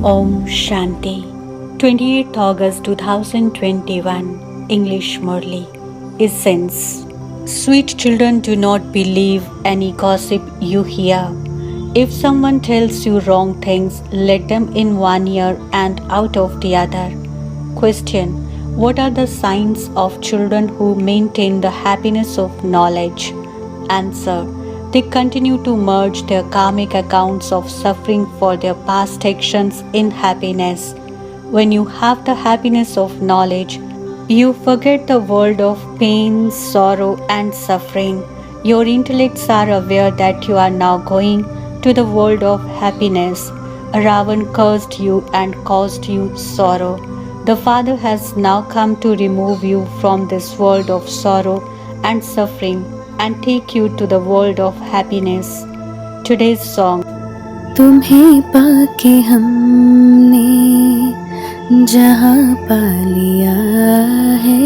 Om Shanti. 28th August 2021. English Murli. Essence. Sweet children, do not believe any gossip you hear. If someone tells you wrong things, let them in one ear and out of the other. Question. What are the signs of children who maintain the happiness of knowledge? Answer. They continue to merge their karmic accounts of suffering for their past actions in happiness. When you have the happiness of knowledge, you forget the world of pain, sorrow, and suffering. Your intellects are aware that you are now going to the world of happiness. Ravan cursed you and caused you sorrow. The Father has now come to remove you from this world of sorrow and suffering and take you to the world of happiness. Today's song. तुम्हें पाके हमने जहाँ पा लिया है.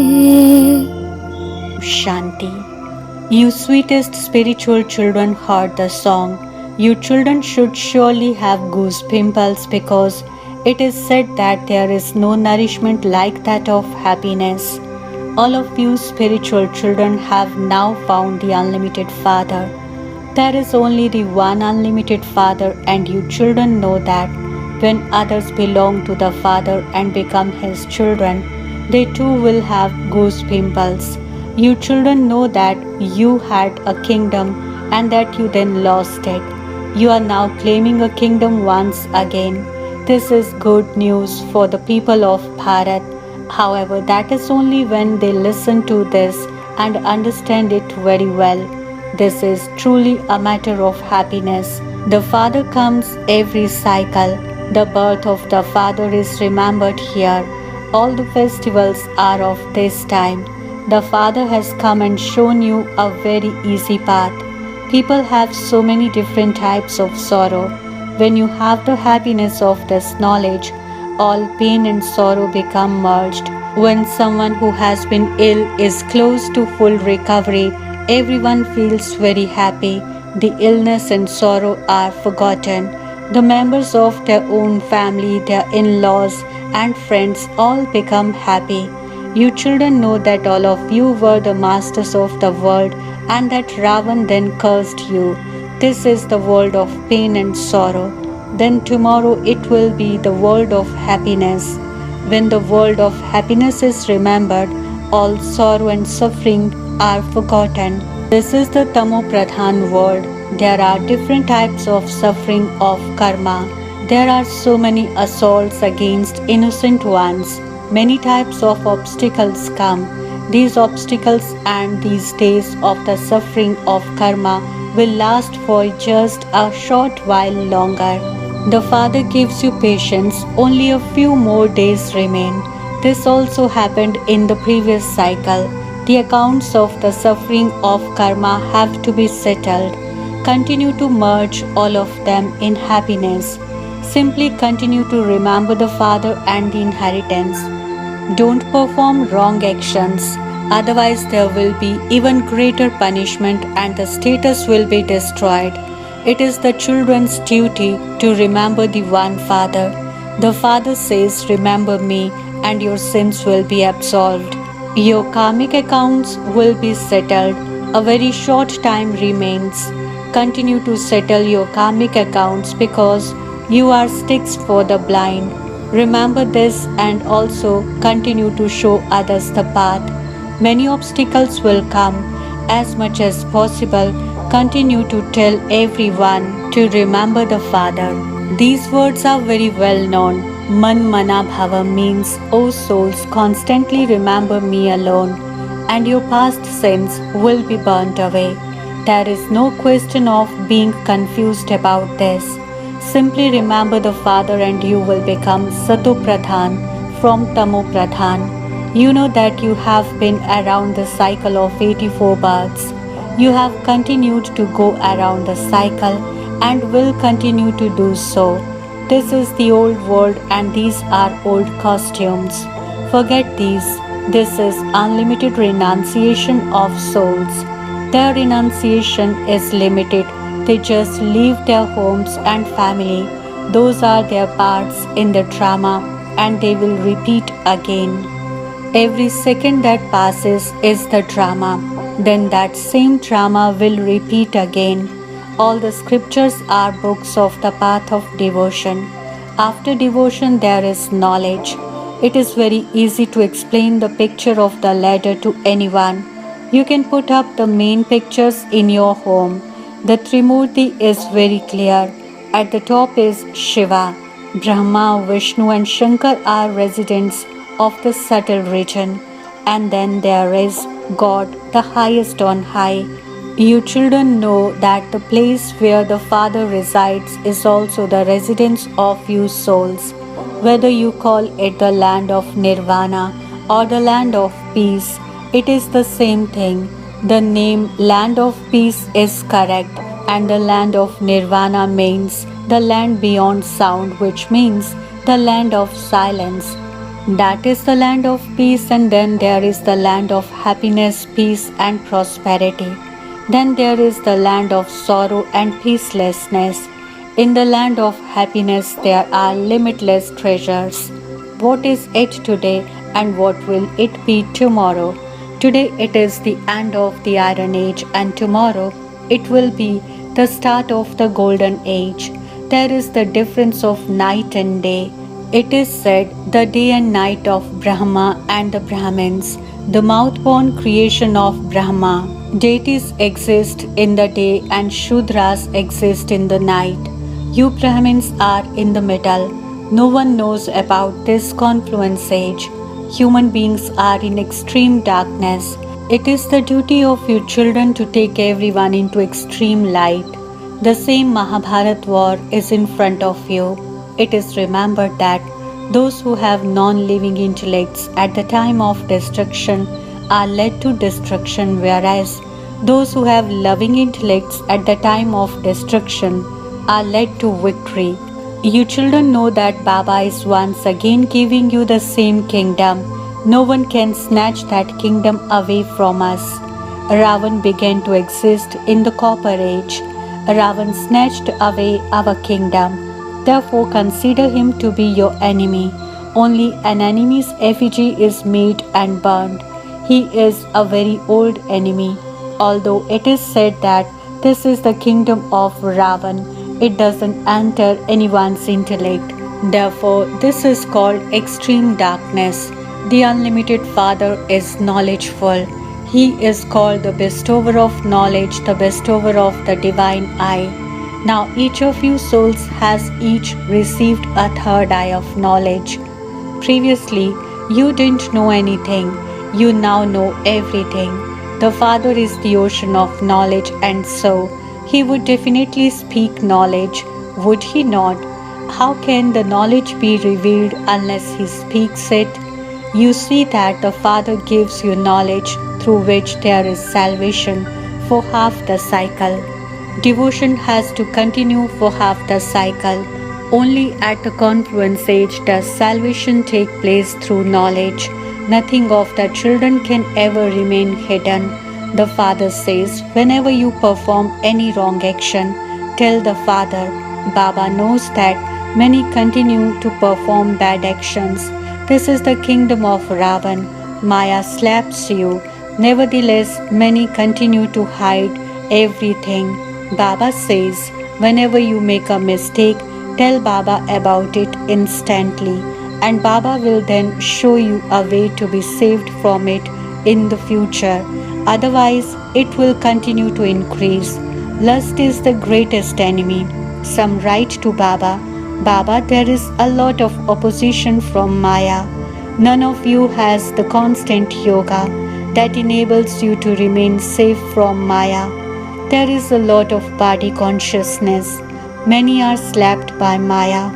Shanti. You sweetest spiritual children heard the song. You children should surely have goose pimples because it is said that there is no nourishment like that of happiness. All of you spiritual children have now found the unlimited Father. There is only the one unlimited Father, and you children know that when others belong to the Father and become His children, they too will have goose pimples. You children know that you had a kingdom and that you then lost it. You are now claiming a kingdom once again. This is good news for the people of Bharat. However, that is only when they listen to this and understand it very well. This is truly a matter of happiness. The Father comes every cycle. The birth of the Father is remembered here. All the festivals are of this time. The Father has come and shown you a very easy path. People have so many different types of sorrow. When you have the happiness of this knowledge, all pain and sorrow become merged. When someone who has been ill is close to full recovery, everyone feels very happy. The illness and sorrow are forgotten. The members of their own family, their in-laws and friends all become happy. You children know that all of you were the masters of the world and that Ravan then cursed you. This is the world of pain and sorrow. Then tomorrow it will be the world of happiness. When the world of happiness is remembered, all sorrow and suffering are forgotten. This is the Tamo Pradhan world. There are different types of suffering of karma. There are so many assaults against innocent ones. Many types of obstacles come. These obstacles and these days of the suffering of karma will last for just a short while longer. The Father gives you patience, only a few more days remain. This also happened in the previous cycle. The accounts of the suffering of karma have to be settled. Continue to merge all of them in happiness. Simply continue to remember the Father and the inheritance. Don't perform wrong actions, otherwise there will be even greater punishment and the status will be destroyed. It is the children's duty to remember the one Father. The Father says, remember me and your sins will be absolved. Your karmic accounts will be settled. A very short time remains. Continue to settle your karmic accounts because you are sticks for the blind. Remember this and also continue to show others the path. Many obstacles will come. As much as possible, continue to tell everyone to remember the Father. These words are very well known. Man Mana Bhava means, O souls, constantly remember me alone, and your past sins will be burnt away. There is no question of being confused about this. Simply remember the Father and you will become Sato Pradhan from Tamo Pradhan. You know that you have been around the cycle of 84 births. You have continued to go around the cycle and will continue to do so. This is the old world and these are old costumes. Forget these. This is unlimited renunciation of souls. Their renunciation is limited. They just leave their homes and family. Those are their parts in the drama and they will repeat again. Every second that passes is the drama. Then that same drama will repeat again. All the scriptures are books of the path of devotion. After devotion, there is knowledge. It is very easy to explain the picture of the ladder to anyone. You can put up the main pictures in your home. The Trimurti is very clear. At the top is Shiva. Brahma, Vishnu, and Shankar are residents of the subtle region. And then there is God, the highest on high. You children know that the place where the Father resides is also the residence of you souls. Whether you call it the land of nirvana or the land of peace, it is the same thing. The name land of peace is correct, and the land of nirvana means the land beyond sound, which means the land of silence. That is the land of peace, and then there is the land of happiness, peace, and prosperity. Then there is the land of sorrow and peacelessness. In the land of happiness, there are limitless treasures. What is it today, and what will it be tomorrow? Today it is the end of the Iron Age, and tomorrow it will be the start of the Golden Age. There is the difference of night and day. It is said the day and night of Brahma and the Brahmins, the mouth-born creation of Brahma. Deities exist in the day and Shudras exist in the night. You Brahmins are in the middle. No one knows about this confluence age. Human beings are in extreme darkness. It is the duty of you children to take everyone into extreme light. The same Mahabharat war is in front of you. It is remembered that those who have non-living intellects at the time of destruction are led to destruction, whereas those who have loving intellects at the time of destruction are led to victory. You children know that Baba is once again giving you the same kingdom. No one can snatch that kingdom away from us. Ravan began to exist in the Copper Age. Ravan snatched away our kingdom. Therefore, consider him to be your enemy. Only an enemy's effigy is made and burned. He is a very old enemy. Although it is said that this is the kingdom of Ravan, it doesn't enter anyone's intellect. Therefore, this is called extreme darkness. The unlimited Father is knowledgeful. He is called the bestower of knowledge, the bestower of the divine eye. Now each of you souls has each received a third eye of knowledge. Previously, you didn't know anything. You now know everything. The Father is the ocean of knowledge, and so He would definitely speak knowledge, would He not? How can the knowledge be revealed unless He speaks it? You see that the Father gives you knowledge through which there is salvation for half the cycle. Devotion has to continue for half the cycle. Only at the confluence age does salvation take place through knowledge. Nothing of the children can ever remain hidden. The Father says, whenever you perform any wrong action, tell the Father. Baba knows that many continue to perform bad actions. This is the kingdom of Ravan. Maya slaps you. Nevertheless, many continue to hide everything. Baba says, whenever you make a mistake, tell Baba about it instantly, and Baba will then show you a way to be saved from it in the future. Otherwise, it will continue to increase. Lust is the greatest enemy. Some write to Baba, Baba, there is a lot of opposition from Maya. None of you has the constant yoga that enables you to remain safe from Maya. There is a lot of body consciousness. Many are slapped by Maya.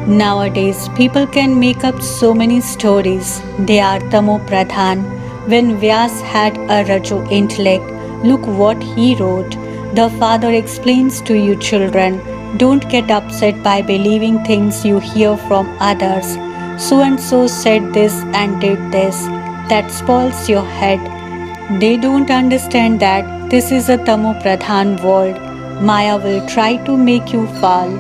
Nowadays, people can make up so many stories. They are Tamo Pradhan. When Vyas had a Raju intellect, look what he wrote. The father explains to you children, don't get upset by believing things you hear from others. So and so said this and did this. That spoils your head. They don't understand that this is a Tamo Pradhan world. Maya will try to make you fall.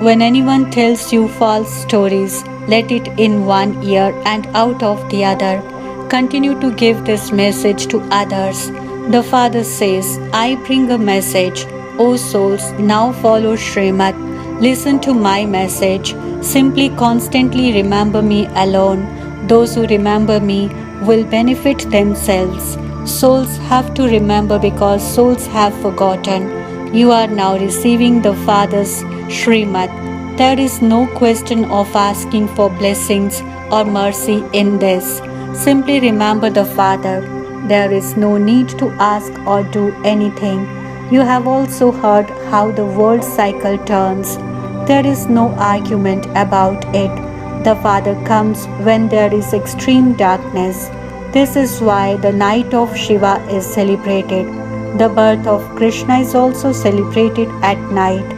When anyone tells you false stories, let it in one ear and out of the other. Continue to give this message to others. The Father says, I bring a message. O souls, now follow Srimad. Listen to my message. Simply constantly remember me alone. Those who remember me will benefit themselves. Souls have to remember because souls have forgotten. You are now receiving the Father's Srimad. There is no question of asking for blessings or mercy in this. Simply remember the Father. There is no need to ask or do anything. You have also heard how the world cycle turns. There is no argument about it. The Father comes when there is extreme darkness. This is why the night of Shiva is celebrated. The birth of Krishna is also celebrated at night.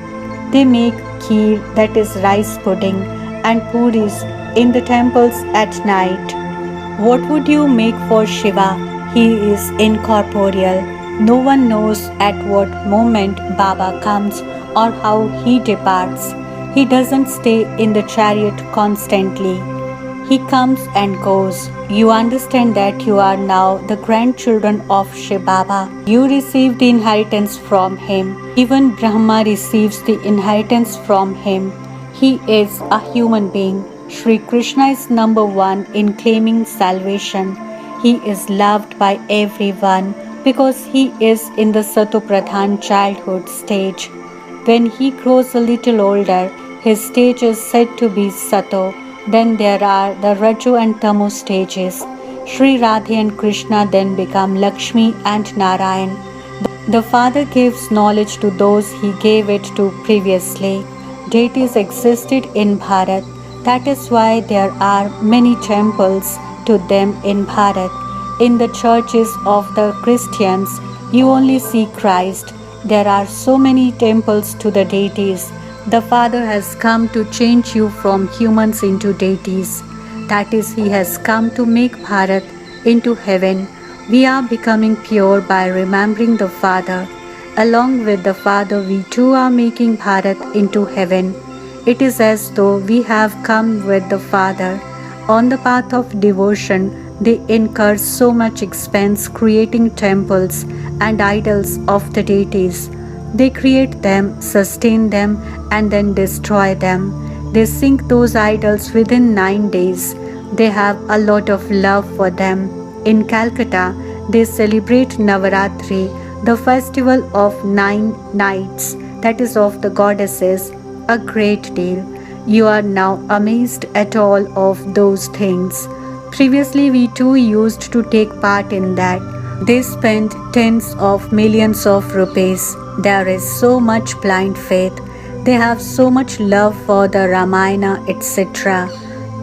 They make kheer, that is rice pudding, and puris in the temples at night. What would you make for Shiva? He is incorporeal. No one knows at what moment Baba comes or how he departs. He doesn't stay in the chariot constantly. He comes and goes. You understand that you are now the grandchildren of Shiv Baba. You received the inheritance from him. Even Brahma receives the inheritance from him. He is a human being. Sri Krishna is number one in claiming salvation. He is loved by everyone because he is in the Satopradhan childhood stage. When he grows a little older, his stage is said to be Sato. Then there are the Raju and Tamu stages. Sri Radhe and Krishna then become Lakshmi and Narayan. The Father gives knowledge to those he gave it to previously. Deities existed in Bharat. That is why there are many temples to them in Bharat. In the churches of the Christians, you only see Christ. There are so many temples to the deities. The Father has come to change you from humans into deities. That is, He has come to make Bharat into heaven. We are becoming pure by remembering the Father. Along with the Father, we too are making Bharat into heaven. It is as though we have come with the Father. On the path of devotion, they incur so much expense creating temples and idols of the deities. They create them, sustain them, and then destroy them. They sink those idols within 9 days. They have a lot of love for them. In Calcutta, they celebrate Navaratri, the festival of 9 nights, that is of the goddesses, a great deal. You are now amazed at all of those things. Previously, we too used to take part in that. They spent tens of millions of rupees. There is so much blind faith. They have so much love for the Ramayana, etc.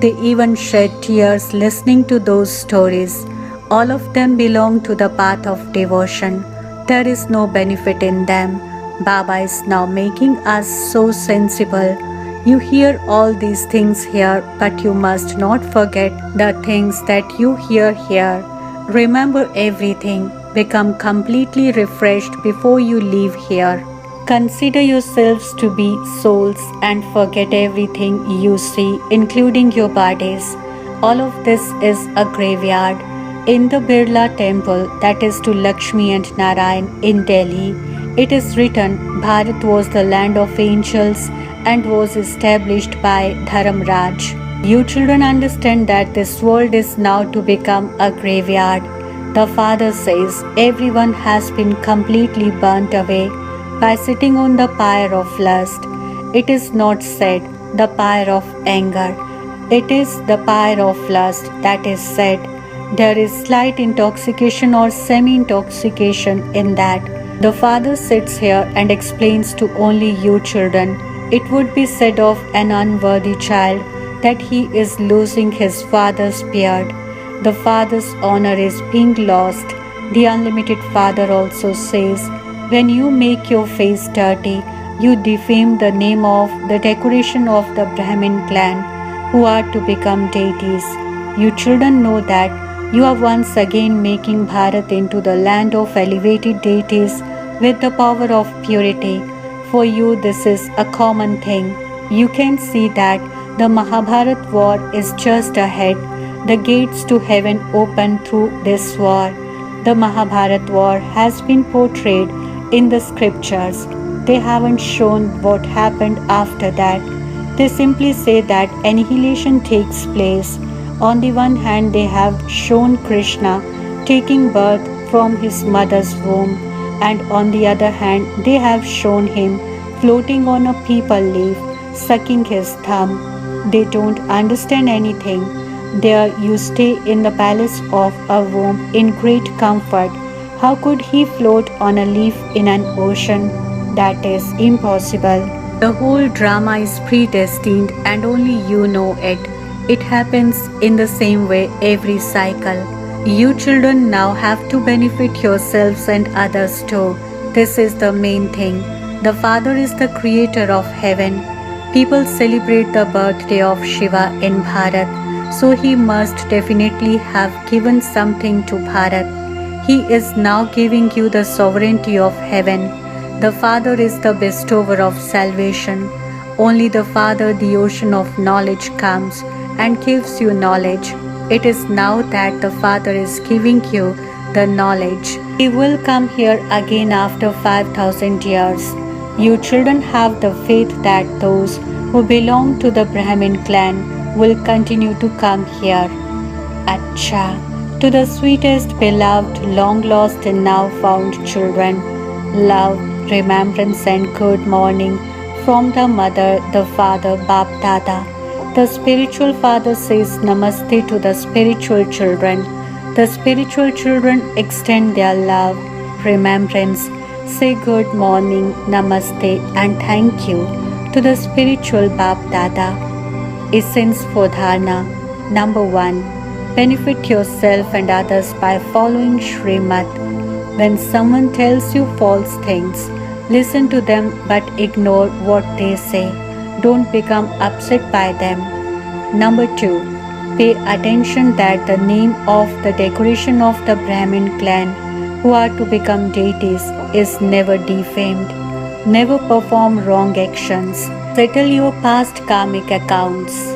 They even shed tears listening to those stories. All of them belong to the path of devotion. There is no benefit in them. Baba is now making us so sensible. You hear all these things here, but you must not forget the things that you hear here. Remember everything. Become completely refreshed before you leave here. Consider yourselves to be souls and forget everything you see, including your bodies. All of this is a graveyard. In the Birla temple, that is to Lakshmi and Narayan in Delhi, it is written, Bharat was the land of angels and was established by Dharamraj. You children understand that this world is now to become a graveyard. The Father says everyone has been completely burnt away by sitting on the pyre of lust. It is not said the pyre of anger. It is the pyre of lust that is said. There is slight intoxication or semi-intoxication in that. The Father sits here and explains to only you children. It would be said of an unworthy child that he is losing his father's beard. The father's honor is being lost. The unlimited Father also says, when you make your face dirty, you defame the name of the decoration of the Brahmin clan who are to become deities. You children know that you are once again making Bharat into the land of elevated deities with the power of purity. For you, this is a common thing. You can see that the Mahabharat war is just ahead. The gates to heaven open through this war. The Mahabharat war has been portrayed in the scriptures. They haven't shown what happened after that. They simply say that annihilation takes place. On the one hand, they have shown Krishna taking birth from his mother's womb, and on the other hand, they have shown him floating on a peepal leaf, sucking his thumb. They don't understand anything. There you stay in the palace of a womb in great comfort. How could he float on a leaf in an ocean? That is impossible. The whole drama is predestined and only you know it. It happens in the same way every cycle. You children now have to benefit yourselves and others too. This is the main thing. The Father is the creator of heaven. People celebrate the birthday of Shiva in Bharat, so he must definitely have given something to Bharat. He is now giving you the sovereignty of heaven. The Father is the bestower of salvation. Only the Father, the ocean of knowledge, comes and gives you knowledge. It is now that the Father is giving you the knowledge. He will come here again after 5,000 years. You children have the faith that those who belong to the Brahmin clan will continue to come here. Acha. To the sweetest, beloved, long lost and now found children, love, remembrance and good morning from the mother, the father, Bap Dada. The spiritual father says namaste to the spiritual children. The spiritual children extend their love, remembrance, say good morning, namaste and thank you to the spiritual Bap Dada. Essence for Dharna. Number 1. Benefit yourself and others by following Srimad. When someone tells you false things, listen to them but ignore what they say. Don't become upset by them. Number 2. Pay attention that the name of the decoration of the Brahmin clan who are to become deities is never defamed. Never perform wrong actions. Settle your past karmic accounts.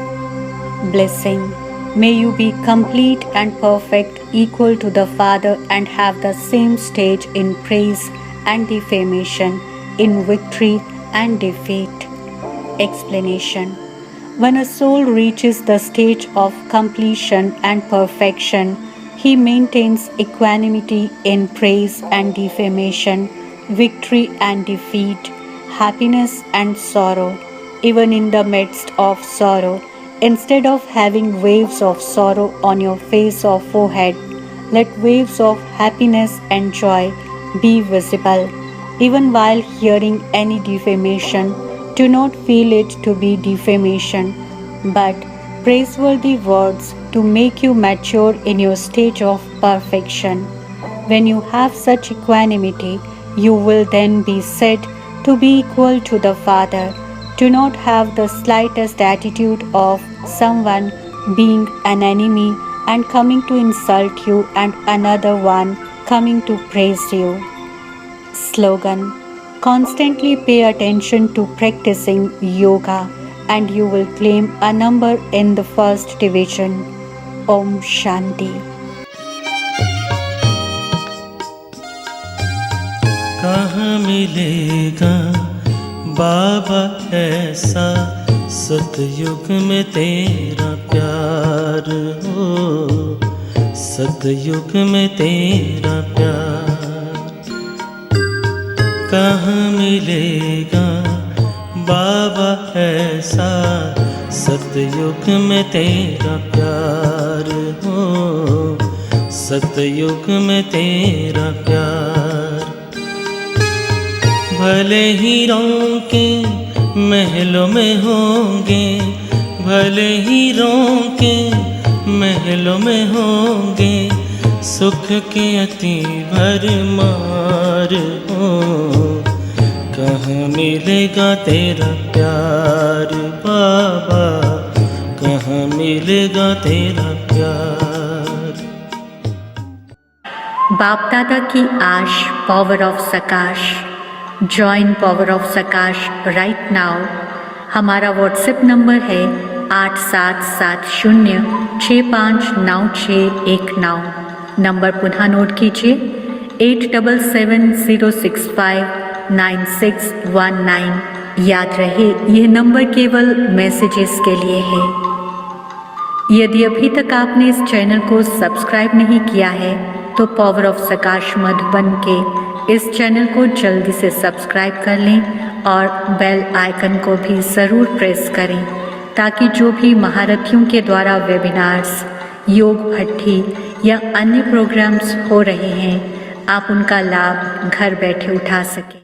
Blessing. May you be complete and perfect, equal to the Father, and have the same stage in praise and defamation, in victory and defeat. Explanation. When a soul reaches the stage of completion and perfection, he maintains equanimity in praise and defamation, victory and defeat, happiness and sorrow, even in the midst of sorrow. Instead of having waves of sorrow on your face or forehead, let waves of happiness and joy be visible. Even while hearing any defamation, do not feel it to be defamation, but praiseworthy words to make you mature in your stage of perfection. When you have such equanimity, you will then be said to be equal to the Father. Do not have the slightest attitude of someone being an enemy and coming to insult you and another one coming to praise you. Slogan. Constantly pay attention to practicing yoga and you will claim a number in the first division. Om Shanti. कहाँ मिलेगा बाबा ऐसा सतयुग में तेरा प्यार हो, सतयुग में तेरा प्यार कहाँ मिलेगा बाबा ऐसा सतयुग में तेरा प्यार हो, सतयुग में तेरा प्यार भले ही रोके महलों में होंगे भले ही रोके, महलों में होंगे सुख के अति भरमार हो। कहाँ मिलेगा तेरा प्यार बाबा, कहाँ मिलेगा तेरा प्यार। बाप दादा की आश, power of सकाश। Join power of सकाश right now. हमारा व्हाट्सएप नंबर है 8770659619। नंबर पुनः नोट कीजिए 8770659619। याद रहे यह नंबर केवल मैसेजेस के लिए है। यदि अभी तक आपने इस चैनल को सब्सक्राइब नहीं किया है तो पावर ऑफ सकाश मधुबन के इस चैनल को जल्दी से सब्सक्राइब कर लें और बेल आइकन को भी ज़रूर प्रेस करें ताकि जो भी महारथियों के द्वारा वेबिनार्स, योग भट्ठी या अन्य प्रोग्राम्स हो रहे हैं आप उनका लाभ घर बैठे उठा सकें।